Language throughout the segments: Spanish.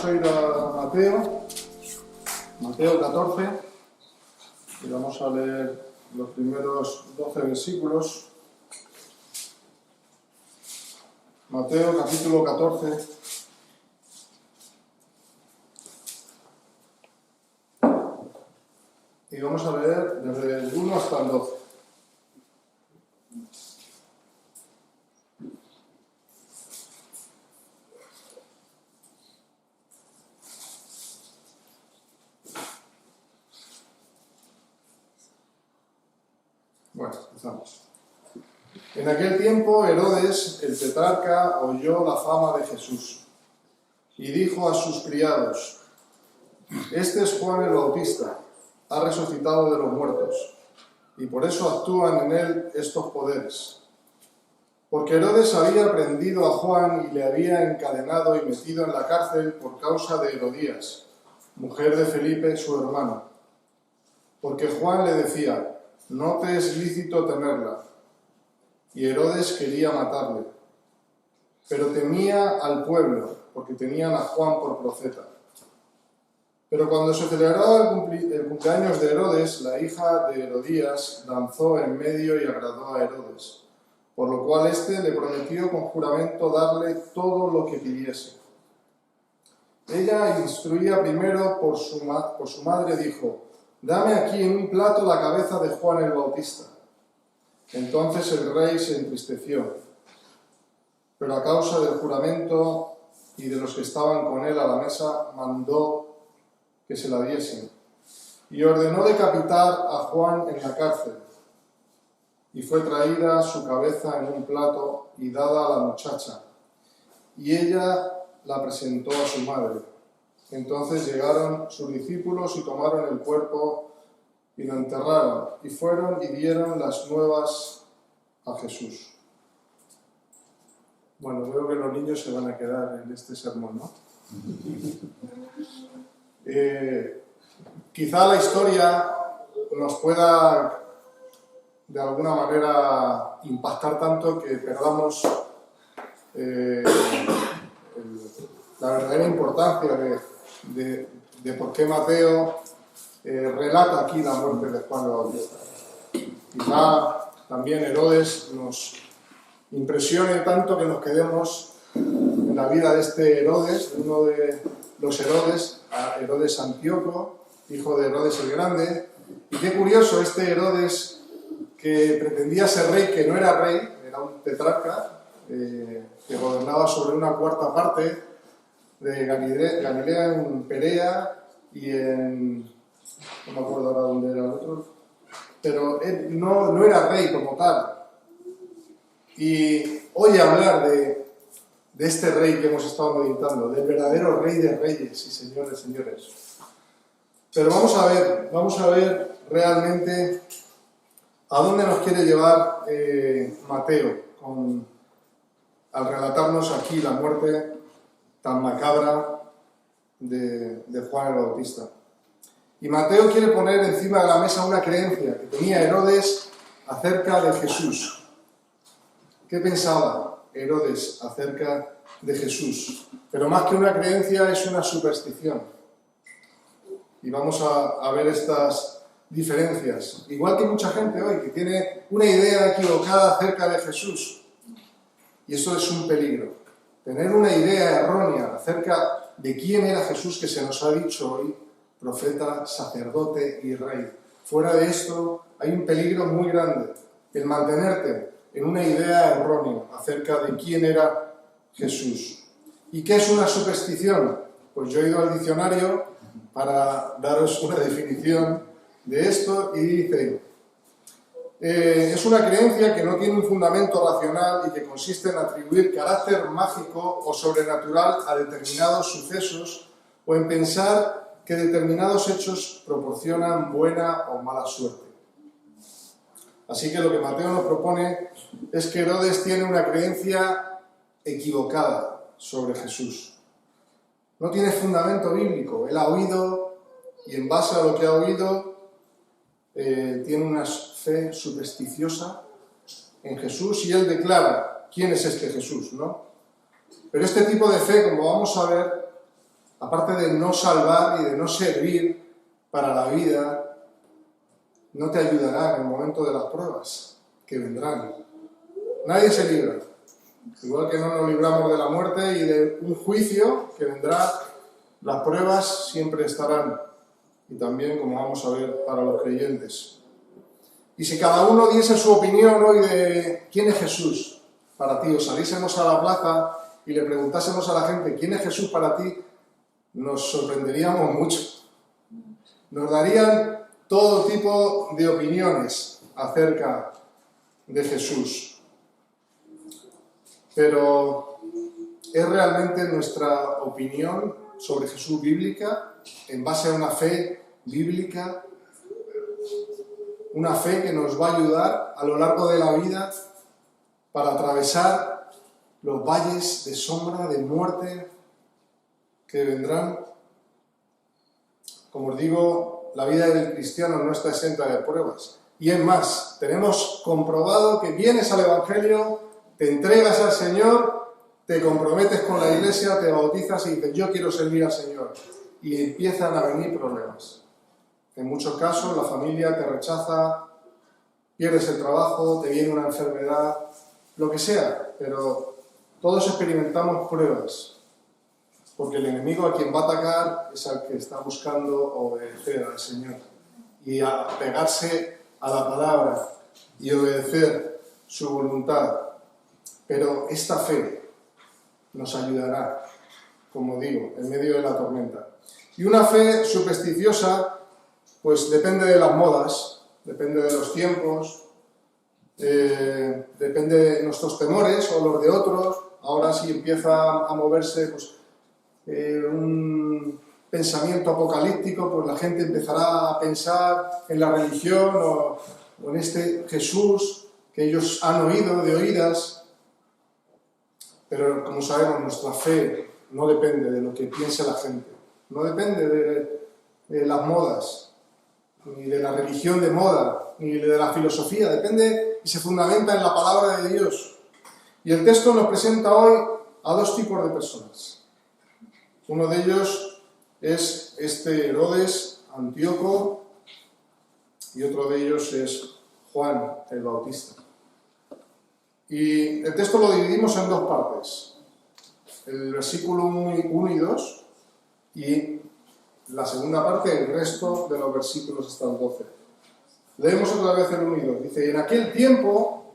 a ir a Mateo 14, y vamos a leer los primeros 12 versículos. Mateo capítulo 14. Y vamos a leer desde el 1 hasta el 12. Bueno, empezamos. En aquel tiempo Herodes, el tetrarca, oyó la fama de Jesús y dijo a sus criados: Este es Juan el Bautista, ha resucitado de los muertos, y por eso actúan en él estos poderes. Porque Herodes había prendido a Juan y le había encadenado y metido en la cárcel por causa de Herodías, mujer de Felipe, su hermano. Porque Juan le decía: no te es lícito tenerla. Y Herodes quería matarle, pero temía al pueblo, porque tenían a Juan por profeta. Pero cuando se celebraba el cumpleaños de Herodes, la hija de Herodías danzó en medio y agradó a Herodes, por lo cual éste le prometió con juramento darle todo lo que pidiese. Ella, instruida primero por su madre, dijo: dame aquí en un plato la cabeza de Juan el Bautista. Entonces el rey se entristeció, pero a causa del juramento y de los que estaban con él a la mesa, mandó que se la diesen, y ordenó decapitar a Juan en la cárcel. Y fue traída su cabeza en un plato y dada a la muchacha, y ella la presentó a su madre. Entonces llegaron sus discípulos y tomaron el cuerpo y lo enterraron, y fueron y dieron las nuevas a Jesús. Bueno, veo que los niños se van a quedar en este sermón, ¿no? Quizá la historia nos pueda de alguna manera impactar tanto que perdamos la verdadera importancia de por qué Mateo relata aquí la muerte de Juan el Bautista. Quizá también Herodes nos impresione tanto que nos quedemos en la vida de este Herodes, de uno de los Herodes, a Herodes Antíoco, hijo de Herodes el Grande. Y qué curioso, este Herodes que pretendía ser rey, que no era rey, era un tetrarca, que gobernaba sobre una cuarta parte de Galilea, en Perea y en... no me acuerdo ahora dónde era el otro, pero él no era rey como tal. Y oye hablar de este rey que hemos estado meditando, del verdadero rey de reyes y señores. Pero vamos a ver realmente a dónde nos quiere llevar Mateo al relatarnos aquí la muerte tan macabra de Juan el Bautista. Y Mateo quiere poner encima de la mesa una creencia que tenía Herodes acerca de Jesús. ¿Qué pensaba Herodes acerca de Jesús? Pero más que una creencia, es una superstición. Y vamos a ver estas diferencias. Igual que mucha gente hoy que tiene una idea equivocada acerca de Jesús. Y eso es un peligro. Tener una idea errónea acerca de quién era Jesús, que se nos ha dicho hoy, profeta, sacerdote y rey. Fuera de esto hay un peligro muy grande, el mantenerte en una idea errónea acerca de quién era Jesús. ¿Y qué es una superstición? Pues yo he ido al diccionario para daros una definición de esto y dice: es una creencia que no tiene un fundamento racional y que consiste en atribuir carácter mágico o sobrenatural a determinados sucesos o en pensar que determinados hechos proporcionan buena o mala suerte. Así que lo que Mateo nos propone es que Herodes tiene una creencia equivocada sobre Jesús. No tiene fundamento bíblico. Él ha oído y en base a lo que ha oído tiene una fe supersticiosa en Jesús y él declara quién es este Jesús, ¿no? Pero este tipo de fe, como vamos a ver, aparte de no salvar y de no servir para la vida, no te ayudará en el momento de las pruebas que vendrán. Nadie se libra. Igual que no nos libramos de la muerte y de un juicio que vendrá, las pruebas siempre estarán. Y también, como vamos a ver, para los creyentes. Y si cada uno diese su opinión hoy de quién es Jesús para ti, o saliésemos a la plaza y le preguntásemos a la gente quién es Jesús para ti, nos sorprenderíamos mucho. Nos darían todo tipo de opiniones acerca de Jesús. Pero ¿es realmente nuestra opinión sobre Jesús bíblica, en base a una fe bíblica? Una fe que nos va a ayudar a lo largo de la vida para atravesar los valles de sombra, de muerte que vendrán. Como os digo, la vida del cristiano no está exenta de pruebas. Y es más, tenemos comprobado que vienes al Evangelio, te entregas al Señor, te comprometes con la Iglesia, te bautizas y dices, yo quiero servir al Señor. Y empiezan a venir problemas. En muchos casos la familia te rechaza, pierdes el trabajo, te viene una enfermedad, lo que sea, pero todos experimentamos pruebas, porque el enemigo a quien va a atacar es al que está buscando obedecer al Señor y a pegarse a la palabra y obedecer su voluntad. Pero esta fe nos ayudará, como digo, en medio de la tormenta. Y una fe supersticiosa pues depende de las modas, depende de los tiempos, depende de nuestros temores o los de otros. Ahora si empieza a moverse pues, un pensamiento apocalíptico, pues la gente empezará a pensar en la religión o en este Jesús que ellos han oído de oídas. Pero como sabemos, nuestra fe no depende de lo que piense la gente, no depende de las modas, ni de la religión de moda, ni de la filosofía, depende y se fundamenta en la palabra de Dios. Y el texto nos presenta hoy a dos tipos de personas. Uno de ellos es este Herodes Antíoco y otro de ellos es Juan el Bautista. Y el texto lo dividimos en dos partes, el versículo 1 y 2 y la segunda parte, el resto de los versículos hasta el 12. Leemos otra vez el 1 y 2. Dice, en aquel tiempo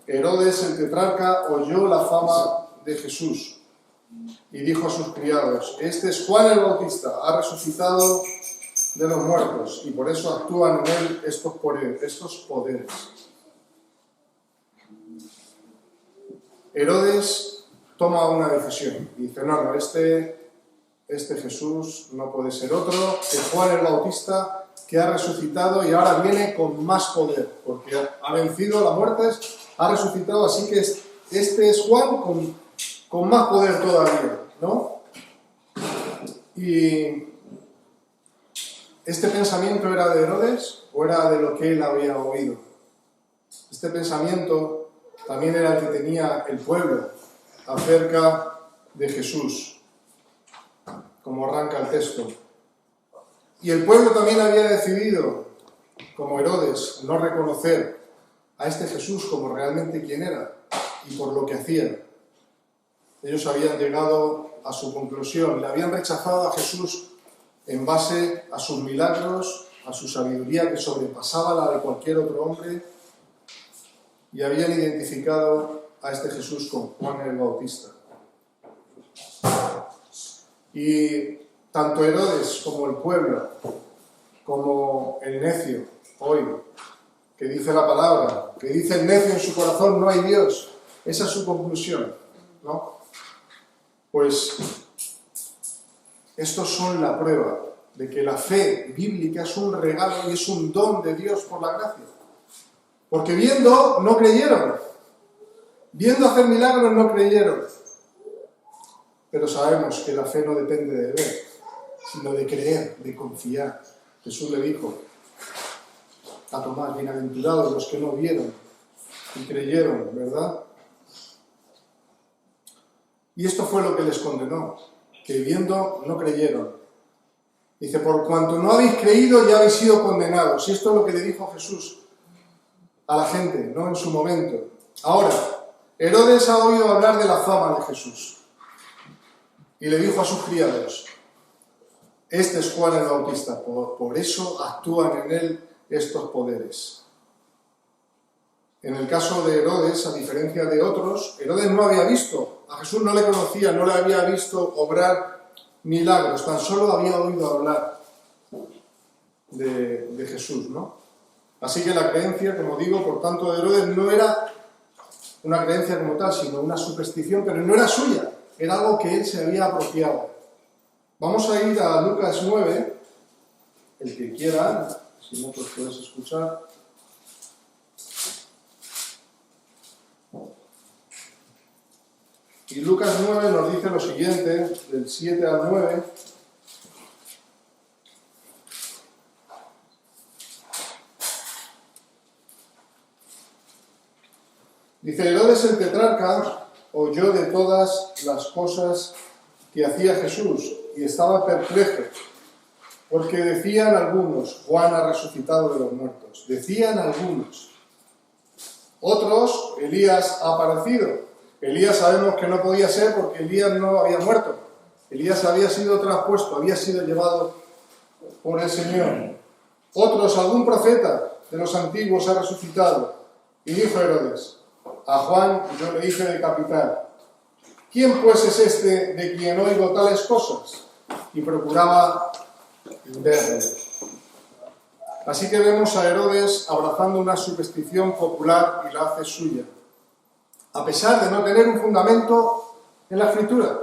Herodes el tetrarca oyó la fama de Jesús y dijo a sus criados, este es Juan el Bautista, ha resucitado de los muertos y por eso actúan en él estos poderes. Herodes toma una decisión y dice, no, este Jesús no puede ser otro que Juan el Bautista, que ha resucitado y ahora viene con más poder, porque ha vencido la muerte, ha resucitado, así que este es Juan con más poder todavía, ¿no? Y ¿este pensamiento era de Herodes o era de lo que él había oído? Este pensamiento también era el que tenía el pueblo acerca de Jesús, como arranca el texto. Y el pueblo también había decidido, como Herodes, no reconocer a este Jesús como realmente quien era y por lo que hacía. Ellos habían llegado a su conclusión, le habían rechazado a Jesús en base a sus milagros, a su sabiduría que sobrepasaba la de cualquier otro hombre, y habían identificado a este Jesús con Juan el Bautista. Y tanto Herodes como el pueblo, como el necio hoy, que dice la palabra, que dice el necio en su corazón, no hay Dios, esa es su conclusión, ¿no? Pues estos son la prueba de que la fe bíblica es un regalo y es un don de Dios por la gracia. Porque viendo, no creyeron. Viendo hacer milagros, no creyeron. Pero sabemos que la fe no depende de ver, sino de creer, de confiar. Jesús le dijo a Tomás, bienaventurados los que no vieron y creyeron, ¿verdad? Y esto fue lo que les condenó, que viendo no creyeron. Dice, por cuanto no habéis creído, ya habéis sido condenados. Y esto es lo que le dijo Jesús a la gente, ¿no? En su momento. Ahora, Herodes ha oído hablar de la fama de Jesús. Y le dijo a sus criados, este es Juan el Bautista, por eso actúan en él estos poderes. En el caso de Herodes, a diferencia de otros, Herodes no había visto, a Jesús no le conocía, no le había visto obrar milagros, tan solo había oído hablar de Jesús, ¿no? Así que la creencia, como digo, por tanto, de Herodes no era una creencia como tal, sino una superstición, pero no era suya, era algo que él se había apropiado. Vamos a ir a Lucas 9, el que quiera, si no, pues puedes escuchar. Y Lucas 9 nos dice lo siguiente, del 7 al 9. Dice, Herodes el tetrarca oyó de todas las cosas que hacía Jesús y estaba perplejo, porque decían algunos, Juan ha resucitado de los muertos. Decían algunos. Otros, Elías ha aparecido. Elías sabemos que no podía ser porque Elías no había muerto. Elías había sido traspuesto, había sido llevado por el Señor. Otros, algún profeta de los antiguos ha resucitado. Y dijo Herodes, a Juan yo le hice decapitar. ¿Quién pues es este de quien oigo tales cosas? Y procuraba verle. Así que vemos a Herodes abrazando una superstición popular y la hace suya, a pesar de no tener un fundamento en la Escritura.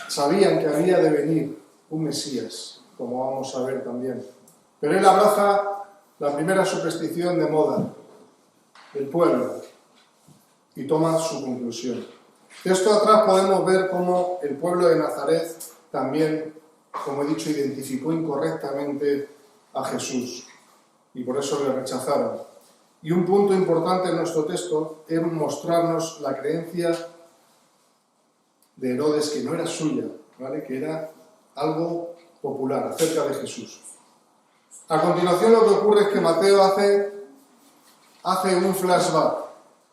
Sabían que había de venir un Mesías, como vamos a ver también. Pero él abraza la primera superstición de moda del pueblo y toma su conclusión. De esto atrás podemos ver cómo el pueblo de Nazaret también, como he dicho, identificó incorrectamente a Jesús y por eso le rechazaron. Y un punto importante en nuestro texto es mostrarnos la creencia de Herodes, que no era suya, ¿vale? Que era algo popular acerca de Jesús. A continuación lo que ocurre es que Mateo hace un flashback.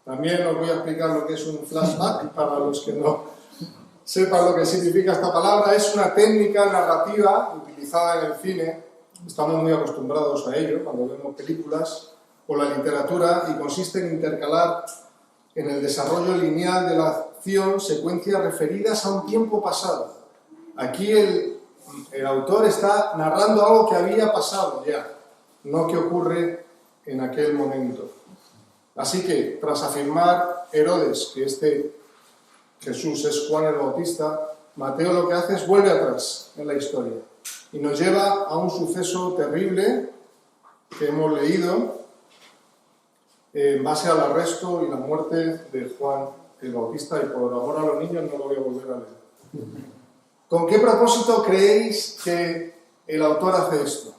También os voy a explicar lo que es un flashback para los que no sepan lo que significa esta palabra. Es una técnica narrativa utilizada en el cine. Estamos muy acostumbrados a ello cuando vemos películas o la literatura, y consiste en intercalar en el desarrollo lineal de la acción secuencias referidas a un tiempo pasado. Aquí el autor está narrando algo que había pasado ya, no que ocurre en aquel momento. Así que, tras afirmar Herodes que este Jesús es Juan el Bautista, Mateo lo que hace es vuelve atrás en la historia y nos lleva a un suceso terrible que hemos leído en base al arresto y la muerte de Juan el Bautista, y por amor a los niños no lo voy a volver a leer. ¿Con qué propósito creéis que el autor hace esto?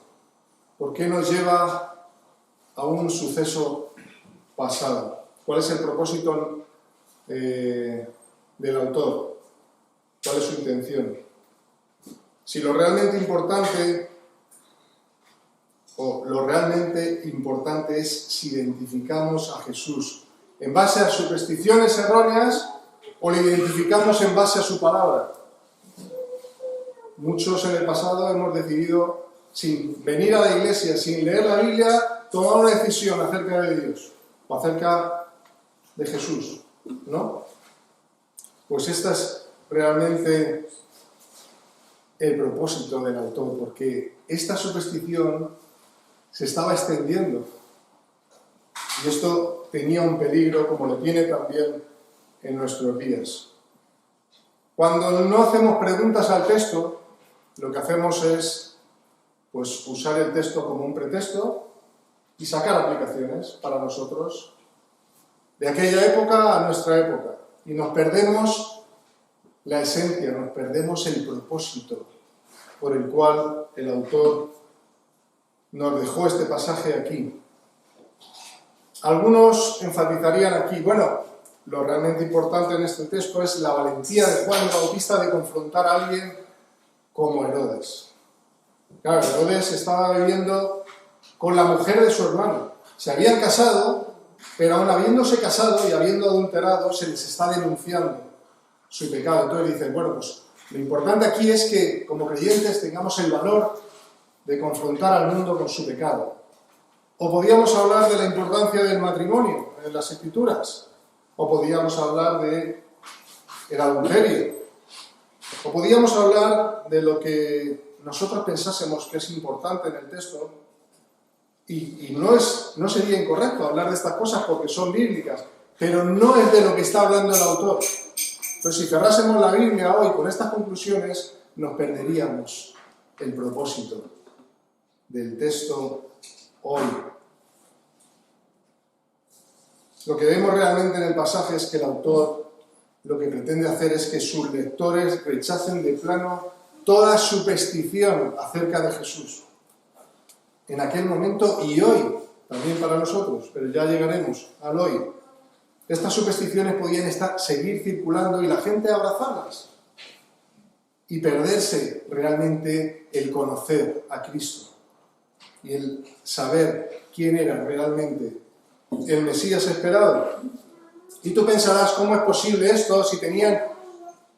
¿Por qué nos lleva a un suceso pasado? ¿Cuál es el propósito del autor? ¿Cuál es su intención? Si lo realmente importante es si identificamos a Jesús en base a supersticiones erróneas o le identificamos en base a su palabra. Muchos en el pasado hemos decidido, sin venir a la iglesia, sin leer la Biblia, tomar una decisión acerca de Dios o acerca de Jesús, ¿no? Pues este es realmente el propósito del autor, porque esta superstición se estaba extendiendo y esto tenía un peligro, como lo tiene también en nuestros días. Cuando no hacemos preguntas al texto, lo que hacemos es pues, usar el texto como un pretexto y sacar aplicaciones para nosotros de aquella época a nuestra época, y nos perdemos la esencia, nos perdemos el propósito por el cual el autor nos dejó este pasaje aquí. Algunos enfatizarían aquí, bueno, lo realmente importante en este texto es la valentía de Juan el Bautista de confrontar a alguien como Herodes. Claro, Herodes estaba viviendo con la mujer de su hermano. Se habían casado, pero aún habiéndose casado y habiendo adulterado, se les está denunciando su pecado. Entonces dicen, bueno, pues lo importante aquí es que como creyentes tengamos el valor de confrontar al mundo con su pecado. O podíamos hablar de la importancia del matrimonio en las Escrituras, o podíamos hablar de el adulterio, o podíamos hablar de lo que nosotros pensásemos que es importante en el texto, y no sería incorrecto hablar de estas cosas porque son bíblicas, pero no es de lo que está hablando el autor. Entonces, si cerrásemos la Biblia hoy con estas conclusiones, nos perderíamos el propósito del texto hoy. Lo que vemos realmente en el pasaje es que el autor lo que pretende hacer es que sus lectores rechacen de plano toda superstición acerca de Jesús. En aquel momento y hoy, también para nosotros, pero ya llegaremos al hoy. Estas supersticiones podían seguir circulando y la gente abrazarlas y perderse realmente el conocer a Cristo y el saber quién era realmente el Mesías esperado. Y tú pensarás, ¿cómo es posible esto si tenían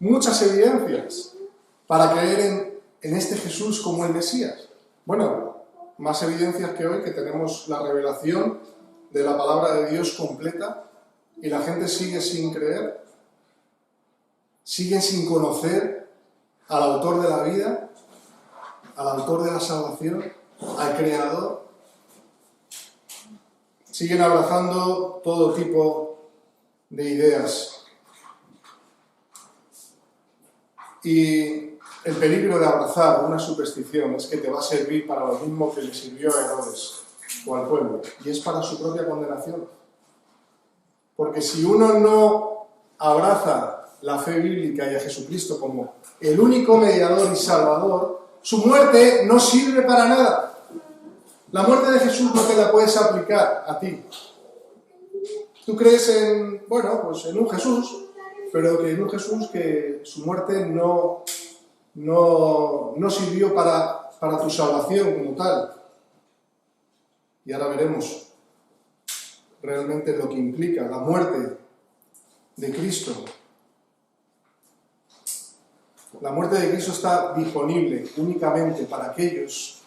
muchas evidencias para creer en este Jesús como el Mesías? Bueno, más evidencias que hoy, que tenemos la revelación de la palabra de Dios completa y la gente sigue sin creer, siguen sin conocer al autor de la vida, al autor de la salvación, al Creador. Siguen abrazando todo tipo de ideas. Y el peligro de abrazar una superstición es que te va a servir para lo mismo que le sirvió a Herodes o al pueblo, y es para su propia condenación. Porque si uno no abraza la fe bíblica y a Jesucristo como el único mediador y salvador, su muerte no sirve para nada. La muerte de Jesús no te la puedes aplicar a ti. Tú crees en un Jesús, pero que en un Jesús que su muerte no sirvió para tu salvación como tal. Y ahora veremos realmente lo que implica la muerte de Cristo. La muerte de Cristo está disponible únicamente para aquellos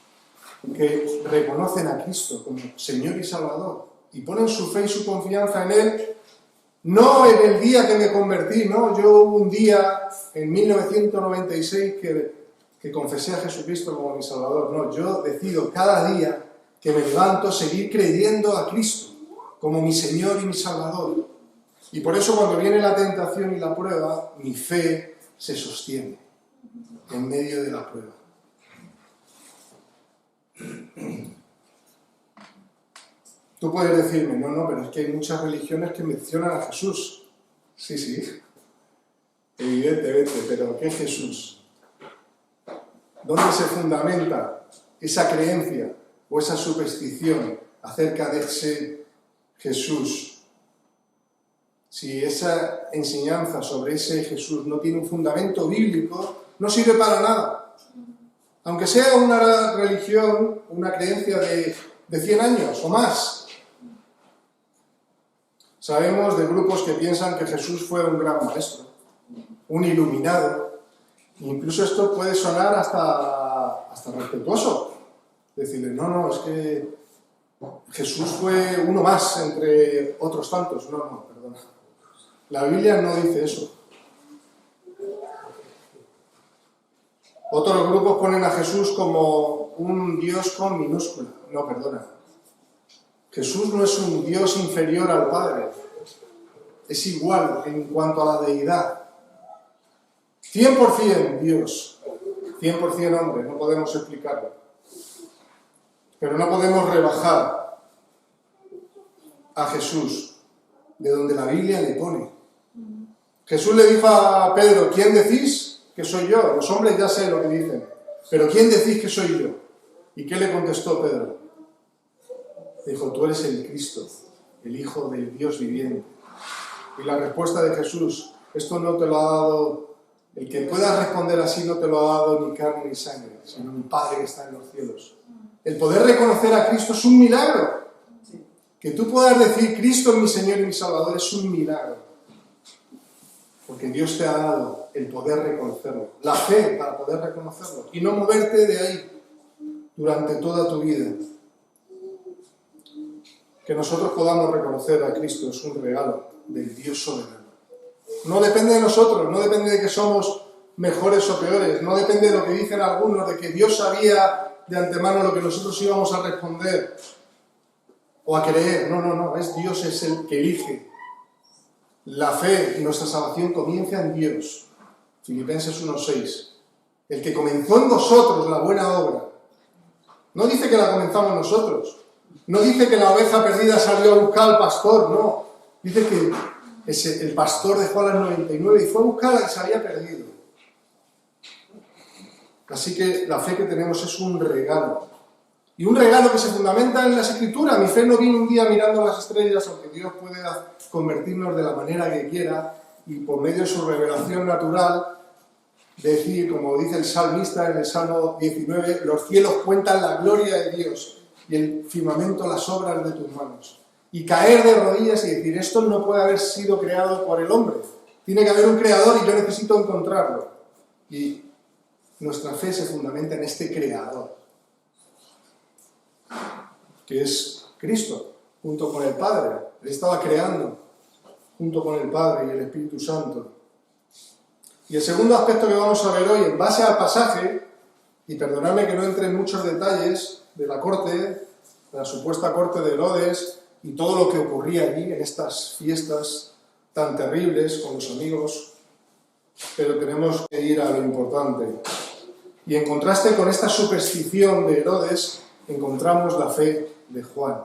que reconocen a Cristo como Señor y Salvador y ponen su fe y su confianza en Él, no en el día que me convertí, ¿no? Yo hubo un día en 1996 que confesé a Jesucristo como mi Salvador. No, yo decido cada día que me levanto seguir creyendo a Cristo como mi Señor y mi Salvador. Y por eso cuando viene la tentación y la prueba, mi fe se sostiene en medio de la prueba. Tú puedes decirme, no, pero es que hay muchas religiones que mencionan a Jesús. Sí, evidentemente, pero ¿qué Jesús? ¿Dónde se fundamenta esa creencia o esa superstición acerca de ese Jesús? Si esa enseñanza sobre ese Jesús no tiene un fundamento bíblico, no sirve para nada. Aunque sea una religión, una creencia de 100 años o más. Sabemos de grupos que piensan que Jesús fue un gran maestro, un iluminado. Incluso esto puede sonar hasta respetuoso. Decirle, no, es que Jesús fue uno más entre otros tantos. No, perdona. La Biblia no dice eso. Otros grupos ponen a Jesús como un Dios con minúscula. No, perdona. Jesús no es un Dios inferior al Padre. Es igual en cuanto a la deidad. 100% Dios, 100% hombre, no podemos explicarlo. Pero no podemos rebajar a Jesús de donde la Biblia le pone. Jesús le dijo a Pedro, ¿quién decís que soy yo? Los hombres ya sé lo que dicen, pero ¿quién decís que soy yo? ¿Y qué le contestó Pedro? Dijo, tú eres el Cristo, el Hijo del Dios viviente. Y la respuesta de Jesús, esto no te lo ha dado, el que pueda responder así no te lo ha dado ni carne ni sangre, sino mi Padre que está en los cielos. El poder reconocer a Cristo es un milagro. Que tú puedas decir, Cristo es mi Señor y mi Salvador, es un milagro. Porque Dios te ha dado el poder reconocerlo, la fe para poder reconocerlo y no moverte de ahí durante toda tu vida. Que nosotros podamos reconocer a Cristo es un regalo del Dios soberano. No depende de nosotros, no depende de que somos mejores o peores, no depende de lo que dicen algunos, de que Dios sabía de antemano lo que nosotros íbamos a responder o a creer. No, es Dios es el que elige. La fe y nuestra salvación comienza en Dios. Filipenses 1:6. El que comenzó en vosotros la buena obra. No dice que la comenzamos nosotros. No dice que la oveja perdida salió a buscar al pastor, no. Dice que el pastor dejó a las 99 y fue a buscar a la que se había perdido. Así que la fe que tenemos es un regalo. Y un regalo que se fundamenta en las Escrituras. Mi fe no viene un día mirando las estrellas, aunque Dios puede convertirnos de la manera que quiera y por medio de su revelación natural, decir, como dice el salmista en el Salmo 19, los cielos cuentan la gloria de Dios y el firmamento las obras de tus manos. Y caer de rodillas y decir, esto no puede haber sido creado por el hombre. Tiene que haber un creador y yo necesito encontrarlo. Y nuestra fe se fundamenta en este creador, que es Cristo, junto con el Padre. Él estaba creando, junto con el Padre y el Espíritu Santo. Y el segundo aspecto que vamos a ver hoy, en base al pasaje, y perdonadme que no entre en muchos detalles de la corte, de la supuesta corte de Herodes, y todo lo que ocurría allí en estas fiestas tan terribles con los amigos, pero tenemos que ir a lo importante. Y en contraste con esta superstición de Herodes, encontramos la fe de Juan.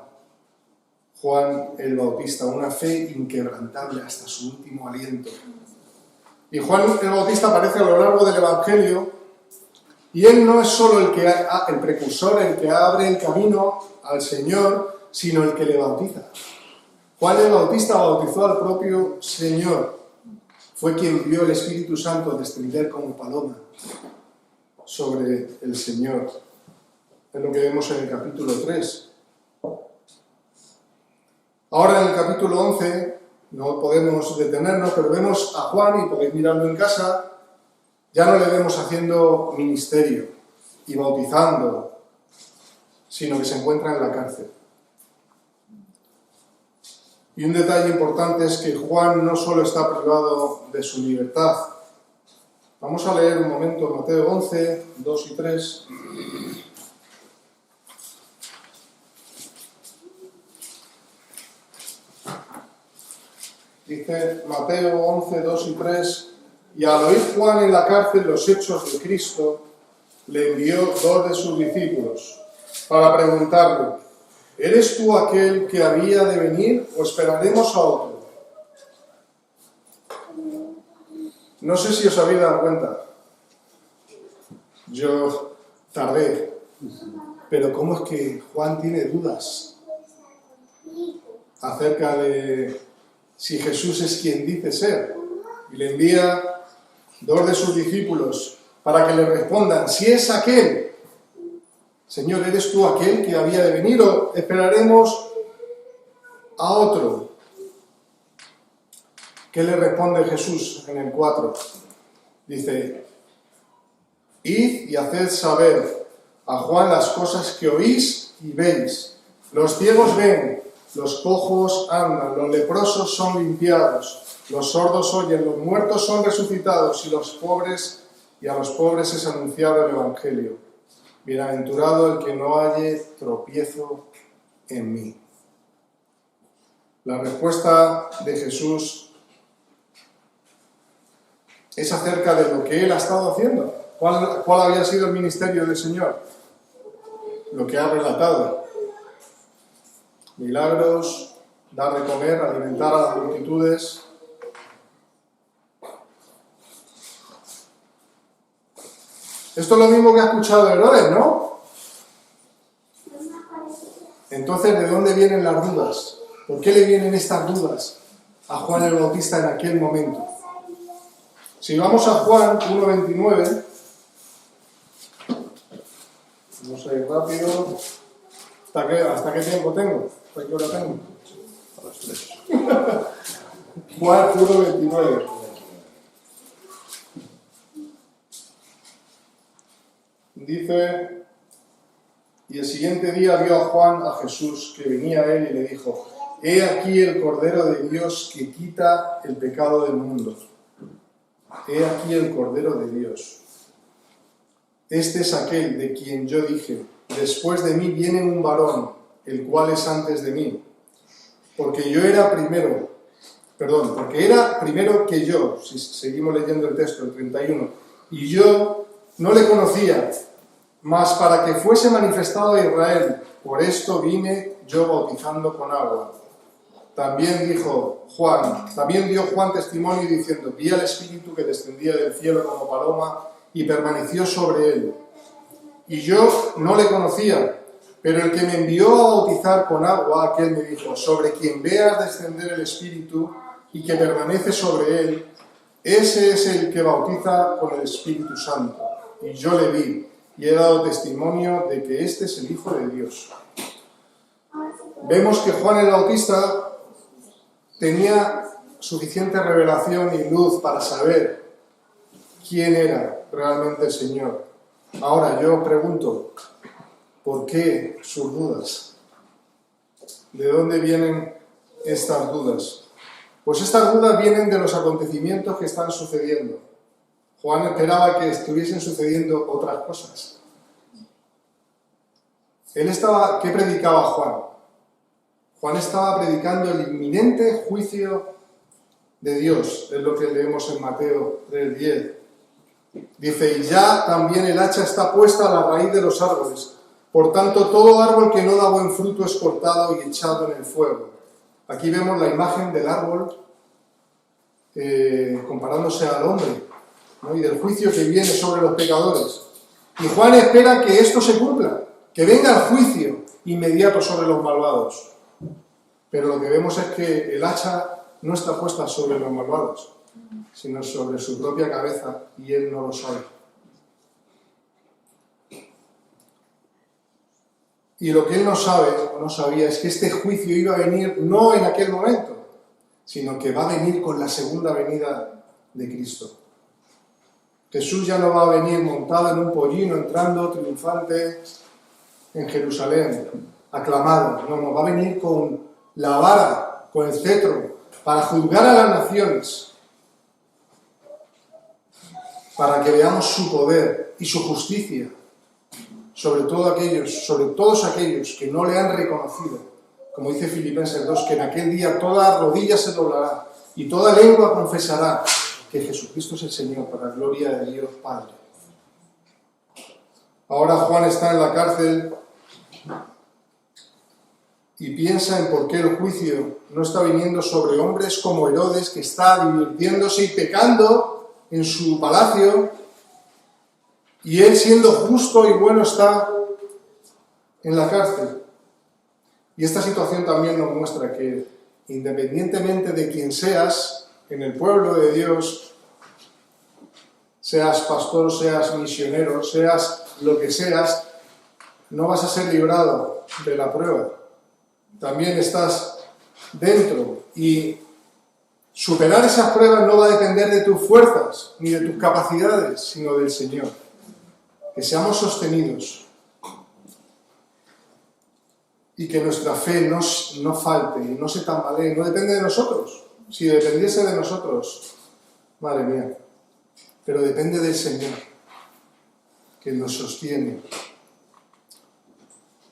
Juan el Bautista, una fe inquebrantable hasta su último aliento. Y Juan el Bautista aparece a lo largo del Evangelio, y él no es solo el precursor, el que abre el camino al Señor, sino el que le bautiza. Juan el Bautista bautizó al propio Señor. Fue quien vio el Espíritu Santo descender como paloma sobre el Señor. Es lo que vemos en el capítulo 3. Ahora en el capítulo 11, no podemos detenernos, pero vemos a Juan, y podéis mirarlo en casa, ya no le vemos haciendo ministerio y bautizando, sino que se encuentra en la cárcel. Y un detalle importante es que Juan no solo está privado de su libertad. Vamos a leer un momento Mateo 11, 2 y 3. Dice Mateo 11, 2 y 3, y al oír Juan en la cárcel los hechos de Cristo, le envió 2 de sus discípulos para preguntarle, ¿eres tú aquel que había de venir o esperaremos a otro? No sé si os habéis dado cuenta. Yo tardé. Pero ¿cómo es que Juan tiene dudas acerca de si Jesús es quien dice ser? Y le envía 2 de sus discípulos para que le respondan, si es aquel, Señor, ¿eres tú aquel que había de venir o esperaremos a otro? ¿Qué le responde Jesús en el 4? Dice, id y haced saber a Juan las cosas que oís y veis. Los ciegos ven, los cojos andan, los leprosos son limpiados, los sordos oyen, los muertos son resucitados y a los pobres es anunciado el Evangelio. Bienaventurado el que no halle tropiezo en mí. La respuesta de Jesús es acerca de lo que él ha estado haciendo. ¿Cuál había sido el ministerio del Señor? Lo que ha relatado. Milagros, dar de comer, alimentar a las multitudes. Esto es lo mismo que ha escuchado Herodes, ¿no? Entonces, ¿de dónde vienen las dudas? ¿Por qué le vienen estas dudas a Juan el Bautista en aquel momento. Si vamos a Juan 1:29, vamos a ir rápido. ¿Hasta qué tiempo tengo? ¿Hasta qué hora tengo? A las 3. Juan 1:29. Dice: y el siguiente día vio a Juan a Jesús que venía a él y le dijo: he aquí el Cordero de Dios que quita el pecado del mundo. He aquí el Cordero de Dios. Este es aquel de quien yo dije: después de mí viene un varón, el cual es antes de mí, porque era primero que yo. Si seguimos leyendo el texto, el 31, y yo no le conocía, mas para que fuese manifestado a Israel, por esto vine yo bautizando con agua. También dio Juan testimonio diciendo: vi al Espíritu que descendía del cielo como paloma y permaneció sobre él. Y yo no le conocía, pero el que me envió a bautizar con agua, aquel me dijo: sobre quien veas descender el Espíritu y que permanece sobre él, ese es el que bautiza con el Espíritu Santo. Y yo le vi y he dado testimonio de que este es el Hijo de Dios. Vemos que Juan el Bautista tenía suficiente revelación y luz para saber quién era realmente el Señor. Ahora yo pregunto, ¿por qué sus dudas? ¿De dónde vienen estas dudas? Pues estas dudas vienen de los acontecimientos que están sucediendo. Juan esperaba que estuviesen sucediendo otras cosas. ¿Qué predicaba Juan? Juan estaba predicando el inminente juicio de Dios, es lo que leemos en Mateo 3:10. Dice: y ya también el hacha está puesta a la raíz de los árboles. Por tanto, todo árbol que no da buen fruto es cortado y echado en el fuego. Aquí vemos la imagen del árbol comparándose al hombre, ¿no? Y del juicio que viene sobre los pecadores. Y Juan espera que esto se cumpla, que venga el juicio inmediato sobre los malvados. Pero lo que vemos es que el hacha no está puesta sobre los malvados, sino sobre su propia cabeza, y él no lo sabe. Y lo que él no sabe o no sabía es que este juicio iba a venir no en aquel momento, sino que va a venir con la segunda venida de Cristo. Jesús ya no va a venir montado en un pollino, entrando triunfante en Jerusalén, aclamado. No, va a venir con la vara, con el cetro, para juzgar a las naciones, para que veamos su poder y su justicia sobre todos aquellos que no le han reconocido, como dice Filipenses 2, que en aquel día toda rodilla se doblará y toda lengua confesará que Jesucristo es el Señor, para la gloria de Dios Padre. Ahora Juan está en la cárcel y piensa en por qué el juicio no está viniendo sobre hombres como Herodes, que está divirtiéndose y pecando en su palacio, y él, siendo justo y bueno, está en la cárcel. Y esta situación también nos muestra que, independientemente de quién seas en el pueblo de Dios, seas pastor, seas misionero, seas lo que seas, no vas a ser librado de la prueba. También estás dentro, y superar esas pruebas no va a depender de tus fuerzas ni de tus capacidades, sino del Señor. Que seamos sostenidos y que nuestra fe no falte y no se tambalee. No depende de nosotros. Si dependiese de nosotros, madre mía, pero depende del Señor, que nos sostiene.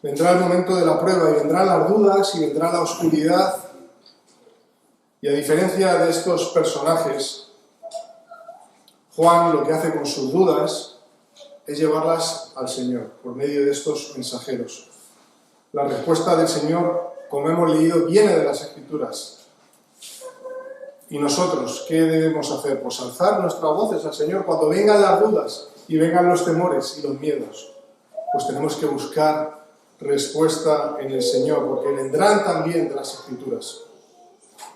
Vendrá el momento de la prueba, y vendrán las dudas, y vendrá la oscuridad. Y a diferencia de estos personajes, Juan lo que hace con sus dudas es llevarlas al Señor por medio de estos mensajeros. La respuesta del Señor, como hemos leído, viene de las Escrituras. ¿Y nosotros qué debemos hacer? Pues alzar nuestras voces al Señor cuando vengan las dudas y vengan los temores y los miedos. Pues tenemos que buscar respuesta en el Señor, porque vendrán también de las Escrituras.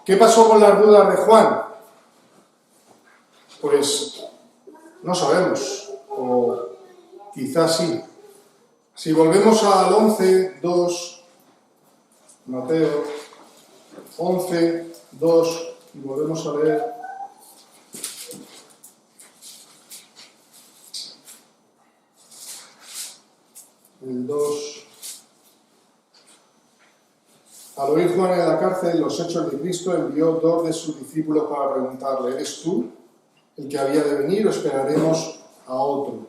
¿Qué pasó con las dudas de Juan? Pues no sabemos, o quizás sí. Si volvemos al 11:2, Mateo 11:2, y volvemos a leer. El 2. Al oír Juan en la cárcel los hechos de Cristo, envió 2 de sus discípulos para preguntarle: ¿eres tú el que había de venir o esperaremos a otro?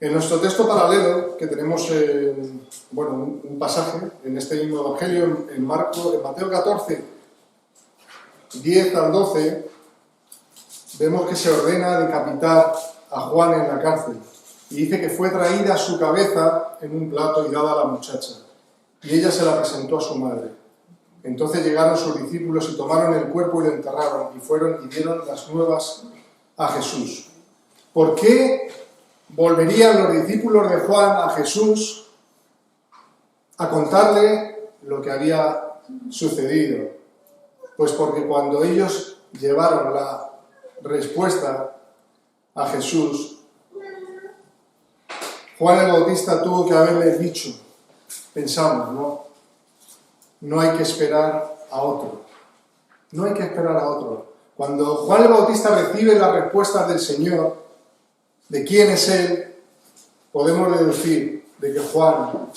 En nuestro texto paralelo, que tenemos un pasaje en este mismo Evangelio, en Mateo 14, 10 al 12, vemos que se ordena decapitar a Juan en la cárcel. Y dice que fue traída su cabeza en un plato y dada a la muchacha. Y ella se la presentó a su madre. Entonces llegaron sus discípulos y tomaron el cuerpo y lo enterraron. Y fueron y dieron las nuevas a Jesús. ¿Por qué volverían los discípulos de Juan a Jesús a contarle lo que había sucedido? Pues porque cuando ellos llevaron la respuesta a Jesús, Juan el Bautista tuvo que haberle dicho, pensamos, no hay que esperar a otro. No hay que esperar a otro. Cuando Juan el Bautista recibe las respuestas del Señor, de quién es Él, podemos deducir de que Juan,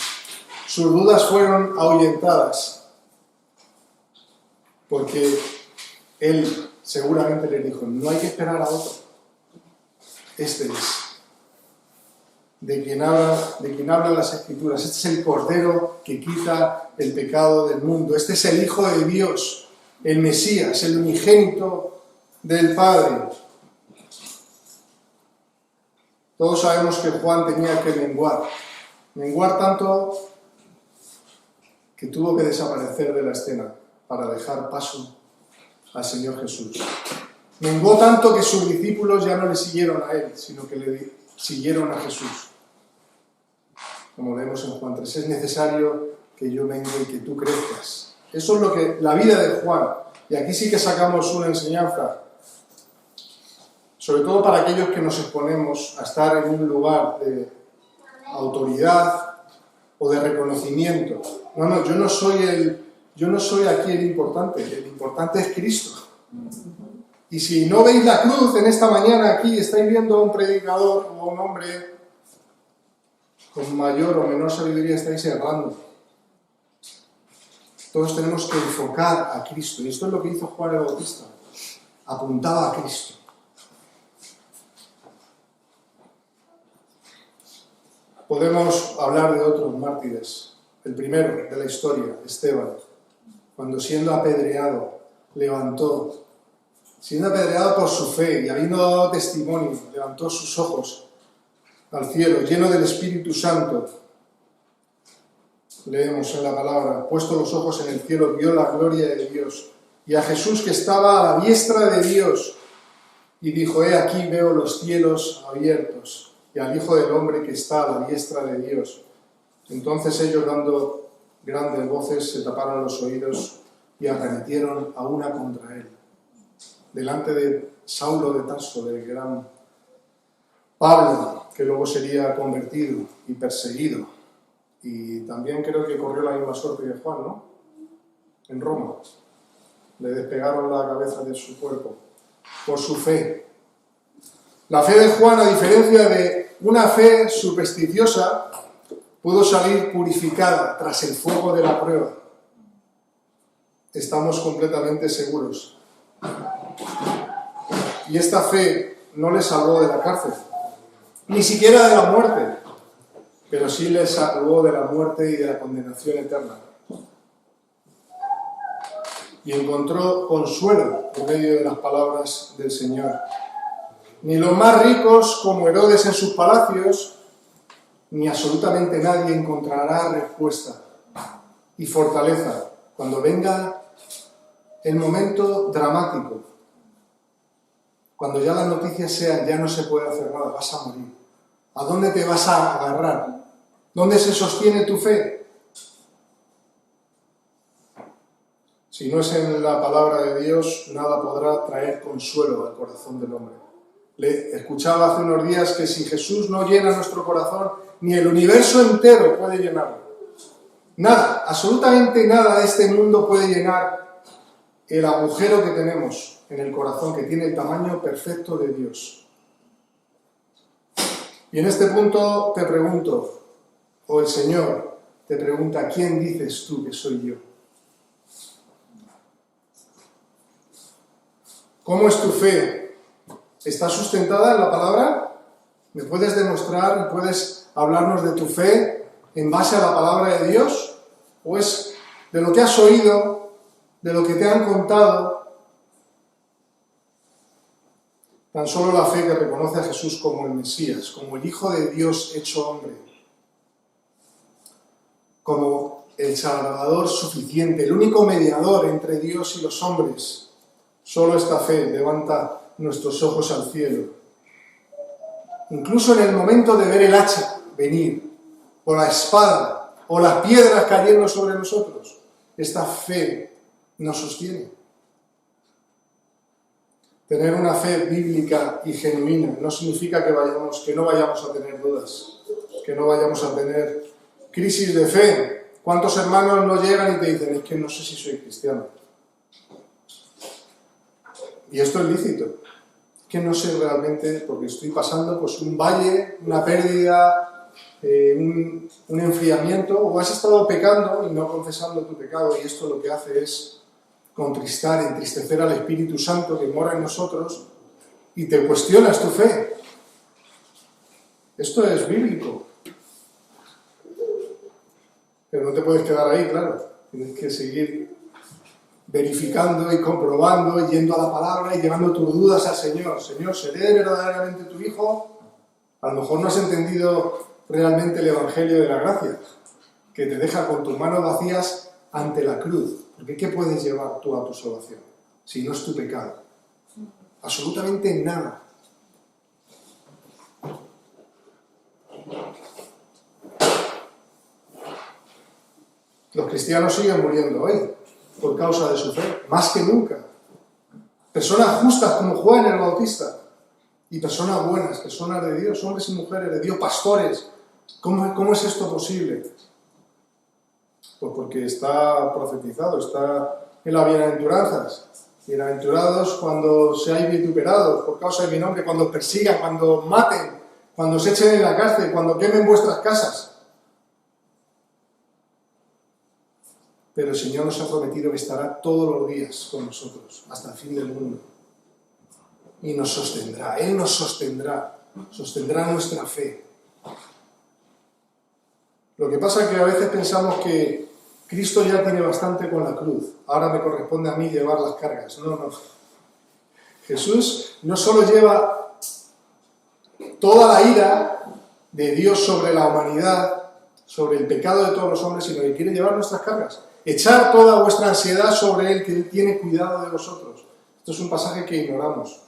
sus dudas fueron ahuyentadas, porque Él seguramente le dijo, no hay que esperar a otro. Este es. De quien hablan las Escrituras. Este es el Cordero que quita el pecado del mundo. Este es el Hijo de Dios, el Mesías, el unigénito del Padre. Todos sabemos que Juan tenía que menguar tanto que tuvo que desaparecer de la escena para dejar paso al Señor Jesús. Menguó tanto que sus discípulos ya no le siguieron a él, sino que le siguieron a Jesús. Como leemos en Juan 3, es necesario que yo venga y que tú crezcas. Eso es lo que la vida de Juan. Y aquí sí que sacamos una enseñanza, sobre todo para aquellos que nos exponemos a estar en un lugar de autoridad o de reconocimiento. Yo no soy aquí el importante es Cristo. Y si no veis la cruz en esta mañana aquí, estáis viendo a un predicador o a un hombre con mayor o menor sabiduría, estáis errando. Todos tenemos que enfocar a Cristo. Y esto es lo que hizo Juan el Bautista. Apuntaba a Cristo. Podemos hablar de otros mártires. El primero de la historia, Esteban, cuando siendo apedreado, siendo apedreado por su fe y habiendo dado testimonio, levantó sus ojos al cielo, lleno del Espíritu Santo. Leemos en la palabra, puesto los ojos en el cielo, vio la gloria de Dios y a Jesús que estaba a la diestra de Dios y dijo, he aquí veo los cielos abiertos y al Hijo del Hombre que está a la diestra de Dios. Entonces ellos, dando grandes voces, se taparon los oídos y arremetieron a una contra él. Delante de Saulo de Tarso, del gran Pablo, que luego sería convertido y perseguido. Y también creo que corrió la misma suerte que Juan, ¿no? En Roma. Le despegaron la cabeza de su cuerpo por su fe. La fe de Juan, a diferencia de una fe supersticiosa, pudo salir purificada tras el fuego de la prueba. Estamos completamente seguros. Y esta fe no le salvó de la cárcel, ni siquiera de la muerte, pero sí le salvó de la muerte y de la condenación eterna. Y encontró consuelo por medio de las palabras del Señor. Ni los más ricos como Herodes en sus palacios, ni absolutamente nadie encontrará respuesta y fortaleza cuando venga el momento dramático. Cuando ya la noticia sea, ya no se puede hacer nada, vas a morir. ¿A dónde te vas a agarrar? ¿Dónde se sostiene tu fe? Si no es en la palabra de Dios, nada podrá traer consuelo al corazón del hombre. Le escuchaba hace unos días que si Jesús no llena nuestro corazón, ni el universo entero puede llenarlo. Nada, absolutamente nada de este mundo puede llenar el agujero que tenemos en el corazón, que tiene el tamaño perfecto de Dios. Y en este punto te pregunto, o el Señor te pregunta, ¿quién dices tú que soy yo? ¿Cómo es tu fe? ¿Está sustentada en la palabra? ¿Me puedes demostrar y puedes hablarnos de tu fe en base a la palabra de Dios? ¿O es de lo que has oído, de lo que te han contado? Tan solo la fe que reconoce a Jesús como el Mesías, como el Hijo de Dios hecho hombre, como el Salvador suficiente, el único mediador entre Dios y los hombres. Solo esta fe levanta nuestros ojos al cielo. Incluso en el momento de ver el hacha venir, o la espada, o las piedras cayendo sobre nosotros, esta fe nos sostiene. Tener una fe bíblica y genuina no significa que no vayamos a tener dudas, que no vayamos a tener crisis de fe. ¿Cuántos hermanos no llegan y te dicen, es que no sé si soy cristiano? Y esto es lícito. Es que no sé realmente, porque estoy pasando pues un valle, una pérdida, un enfriamiento, o has estado pecando y no confesando tu pecado, y esto lo que hace es contristar, entristecer al Espíritu Santo que mora en nosotros, y te cuestionas tu fe. Esto es bíblico. Pero no te puedes quedar ahí, claro. Tienes que seguir verificando y comprobando, y yendo a la palabra y llevando tus dudas al Señor. Señor, ¿seré verdaderamente tu Hijo? A lo mejor no has entendido realmente el Evangelio de la gracia, que te deja con tus manos vacías ante la cruz. Porque ¿qué puedes llevar tú a tu salvación si no es tu pecado? Absolutamente nada. Los cristianos siguen muriendo hoy por causa de su fe, más que nunca. Personas justas como Juan el Bautista y personas buenas, personas de Dios, hombres y mujeres de Dios, pastores. ¿Cómo es esto posible? Pues porque está profetizado, está en las bienaventuranzas. Bienaventurados cuando seáis vituperados por causa de mi nombre, cuando persigan, cuando maten, cuando os echen en la cárcel, cuando quemen vuestras casas. Pero el Señor nos ha prometido que estará todos los días con nosotros, hasta el fin del mundo. Y nos sostendrá, Él nos sostendrá nuestra fe. Lo que pasa es que a veces pensamos que Cristo ya tiene bastante con la cruz, ahora me corresponde a mí llevar las cargas. No. Jesús no solo lleva toda la ira de Dios sobre la humanidad, sobre el pecado de todos los hombres, sino que quiere llevar nuestras cargas. Echar toda vuestra ansiedad sobre Él, que Él tiene cuidado de vosotros. Esto es un pasaje que ignoramos.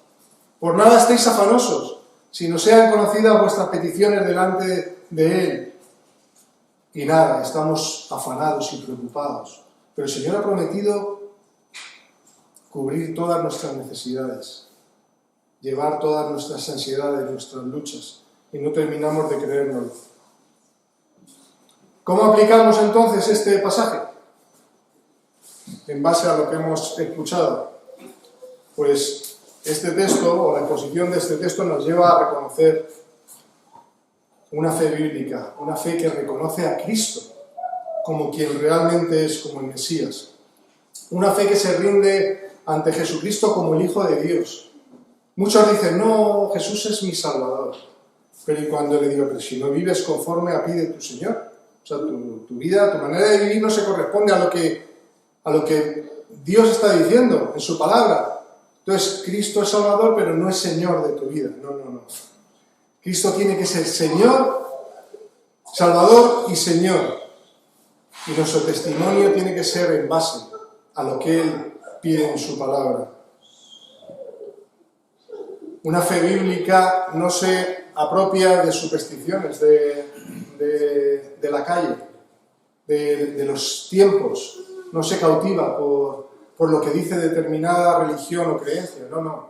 Por nada estéis afanosos, sino sean conocidas vuestras peticiones delante de Él. Y nada, estamos afanados y preocupados. Pero el Señor ha prometido cubrir todas nuestras necesidades, llevar todas nuestras ansiedades, nuestras luchas, y no terminamos de creérnoslo. ¿Cómo aplicamos entonces este pasaje? En base a lo que hemos escuchado, pues este texto, o la exposición de este texto, nos lleva a reconocer una fe bíblica, una fe que reconoce a Cristo como quien realmente es, como el Mesías. Una fe que se rinde ante Jesucristo como el Hijo de Dios. Muchos dicen, no, Jesús es mi Salvador. Pero ¿y cuando le digo, pero si no vives conforme a pide tu Señor? O sea, tu vida, tu manera de vivir no se corresponde a lo que Dios está diciendo en su palabra. Entonces, Cristo es Salvador, pero no es Señor de tu vida. No. Cristo tiene que ser Señor, Salvador y Señor. Y nuestro testimonio tiene que ser en base a lo que Él pide en su palabra. Una fe bíblica no se apropia de supersticiones, de la calle, de los tiempos. No se cautiva por por lo que dice determinada religión o creencia. No, no.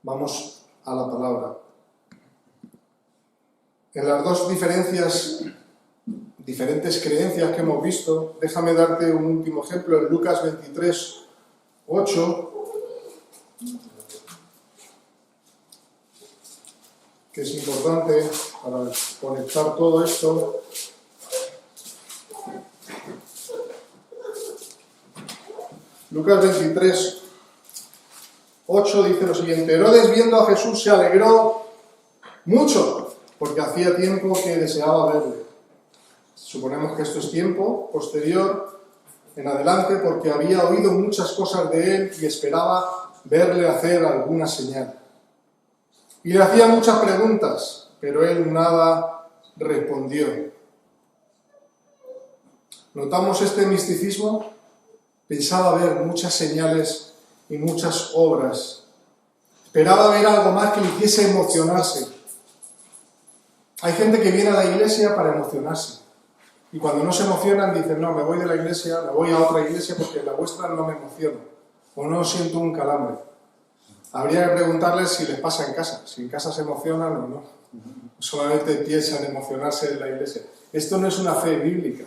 Vamos a la palabra. En las dos diferentes creencias que hemos visto, déjame darte un último ejemplo. En Lucas 23, 8, que es importante para conectar todo esto. Lucas 23, 8 dice lo siguiente: Herodes, viendo a Jesús, se alegró mucho, porque hacía tiempo que deseaba verle. Suponemos que esto es tiempo posterior en adelante, porque había oído muchas cosas de él y esperaba verle hacer alguna señal. Y le hacía muchas preguntas, pero él nada respondió. ¿Notamos este misticismo? Pensaba ver muchas señales y muchas obras. Esperaba ver algo más que le hiciese emocionarse. Hay gente que viene a la iglesia para emocionarse. Y cuando no se emocionan dicen, no, me voy de la iglesia, me voy a otra iglesia porque la vuestra no me emociona. O no siento un calambre. Habría que preguntarles si les pasa en casa, si en casa se emocionan o no. Solamente piensan emocionarse en la iglesia. Esto no es una fe bíblica.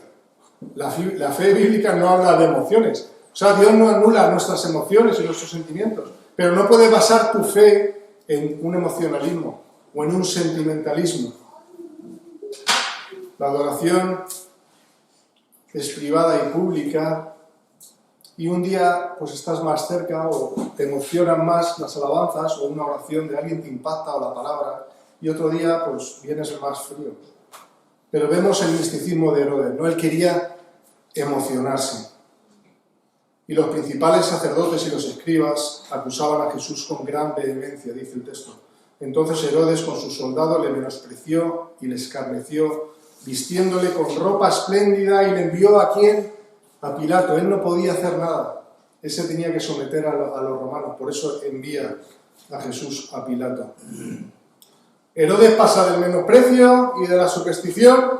La fe bíblica no habla de emociones. O sea, Dios no anula nuestras emociones y nuestros sentimientos, pero no puedes basar tu fe en un emocionalismo o en un sentimentalismo. La adoración es privada y pública, y un día pues estás más cerca o te emocionan más las alabanzas o una oración de alguien te impacta o la palabra, y otro día pues vienes más frío. Pero vemos el misticismo de Herodes, ¿no? Él quería emocionarse. Y los principales sacerdotes y los escribas acusaban a Jesús con gran vehemencia, dice el texto. Entonces Herodes con sus soldados le menospreció y le escarneció, vistiéndole con ropa espléndida, y le envió ¿a quién? A Pilato. Él no podía hacer nada. Él se tenía que someter a los romanos. Por eso envía a Jesús a Pilato. Herodes pasa del menosprecio y de la superstición,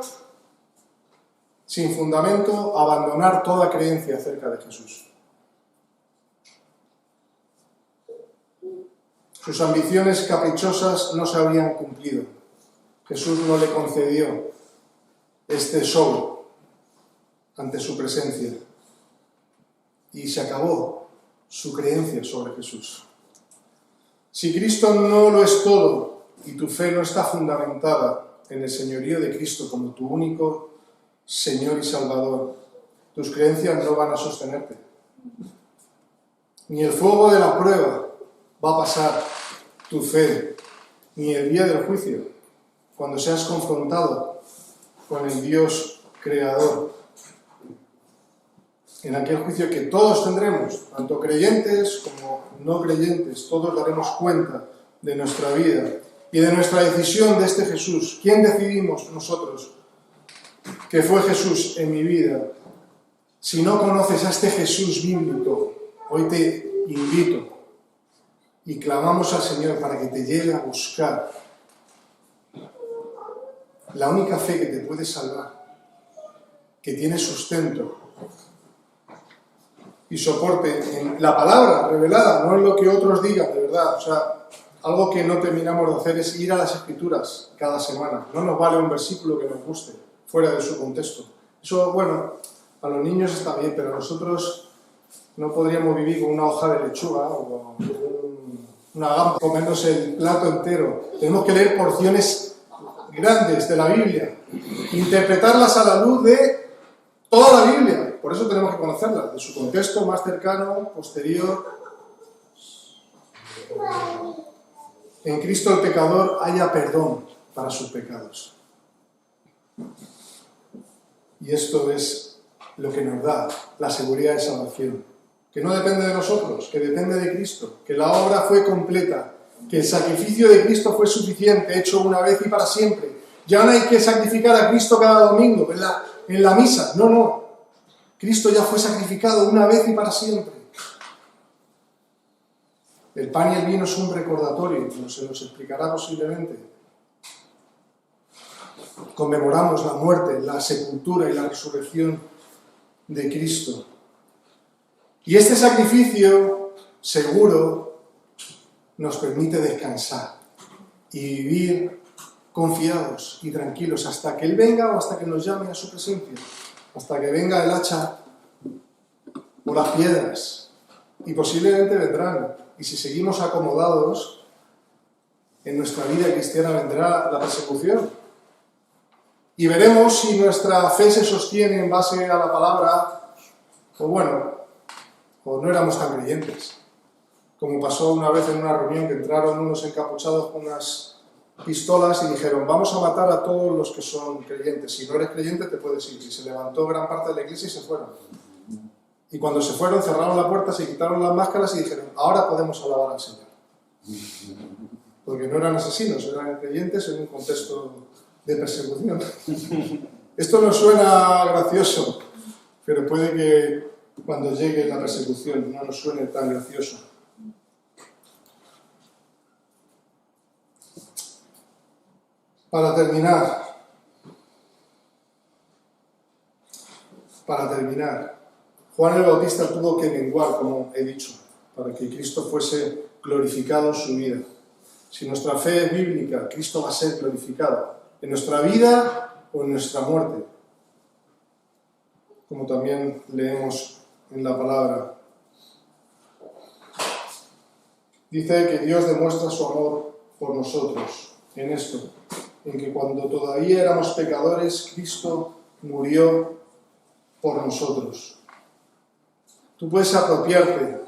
sin fundamento, a abandonar toda creencia acerca de Jesús. Sus ambiciones caprichosas no se habían cumplido. Jesús no le concedió este show ante su presencia. Y se acabó su creencia sobre Jesús. Si Cristo no lo es todo y tu fe no está fundamentada en el señorío de Cristo como tu único Señor y Salvador, tus creencias no van a sostenerte. Ni el fuego de la prueba va a pasar tu fe, ni el día del juicio, cuando seas confrontado con el Dios creador. En aquel juicio que todos tendremos, tanto creyentes como no creyentes, todos daremos cuenta de nuestra vida y de nuestra decisión de este Jesús. ¿Quién decidimos nosotros que fue Jesús en mi vida? Si no conoces a este Jesús bíblico, hoy te invito y clamamos al Señor para que te lleve a buscar la única fe que te puede salvar, que tiene sustento y soporte en la palabra revelada, no en lo que otros digan, de verdad. O sea, algo que no terminamos de hacer es ir a las Escrituras cada semana. No nos vale un versículo que nos guste, fuera de su contexto. Eso, bueno, a los niños está bien, pero nosotros no podríamos vivir con una hoja de lechuga o con una gamba, comernos el plato entero. Tenemos que leer porciones grandes de la Biblia, interpretarlas a la luz de toda la Biblia. Por eso tenemos que conocerlas, de su contexto más cercano, posterior. En Cristo el pecador haya perdón para sus pecados. Y esto es lo que nos da la seguridad de salvación. Que no depende de nosotros, que depende de Cristo, que la obra fue completa, que el sacrificio de Cristo fue suficiente, hecho una vez y para siempre. Ya no hay que sacrificar a Cristo cada domingo en la misa, no. Cristo ya fue sacrificado una vez y para siempre. El pan y el vino es un recordatorio, como se nos explicará posiblemente. Conmemoramos la muerte, la sepultura y la resurrección de Cristo. Y este sacrificio seguro nos permite descansar y vivir confiados y tranquilos hasta que Él venga o hasta que nos llame a su presencia, hasta que venga el hacha o las piedras, y posiblemente vendrán. Y si seguimos acomodados, en nuestra vida cristiana vendrá la persecución. Y veremos si nuestra fe se sostiene en base a la palabra, o bueno, o no éramos tan creyentes. Como pasó una vez en una reunión que entraron unos encapuchados con unas pistolas y dijeron: vamos a matar a todos los que son creyentes. Si no eres creyente te puedes ir. Y se levantó gran parte de la iglesia y se fueron. Y cuando se fueron, cerraron la puerta, se quitaron las máscaras y dijeron: ahora podemos alabar al Señor. Porque no eran asesinos, eran creyentes en un contexto de persecución. Esto nos suena gracioso, pero puede que cuando llegue la persecución no nos suene tan gracioso. Para terminar, Juan el Bautista tuvo que menguar, como he dicho, para que Cristo fuese glorificado en su vida. Si nuestra fe es bíblica, Cristo va a ser glorificado en nuestra vida o en nuestra muerte, como también leemos en la palabra. Dice que Dios demuestra su amor por nosotros en esto, en que cuando todavía éramos pecadores, Cristo murió por nosotros. Tú puedes apropiarte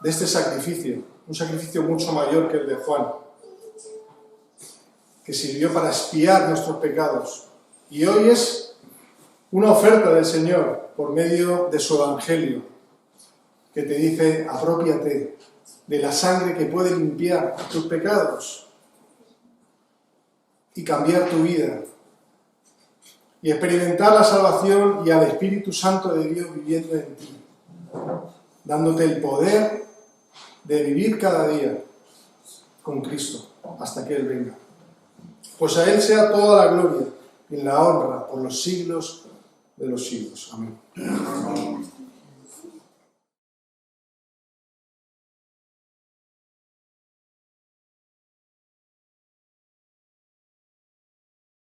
de este sacrificio, un sacrificio mucho mayor que el de Juan, que sirvió para expiar nuestros pecados. Y hoy es una oferta del Señor por medio de su Evangelio, que te dice: aprópiate de la sangre que puede limpiar tus pecados y cambiar tu vida, y experimentar la salvación y al Espíritu Santo de Dios viviendo en ti, dándote el poder de vivir cada día con Cristo hasta que Él venga. Pues a Él sea toda la gloria y la honra por los siglos de los siglos. Amén.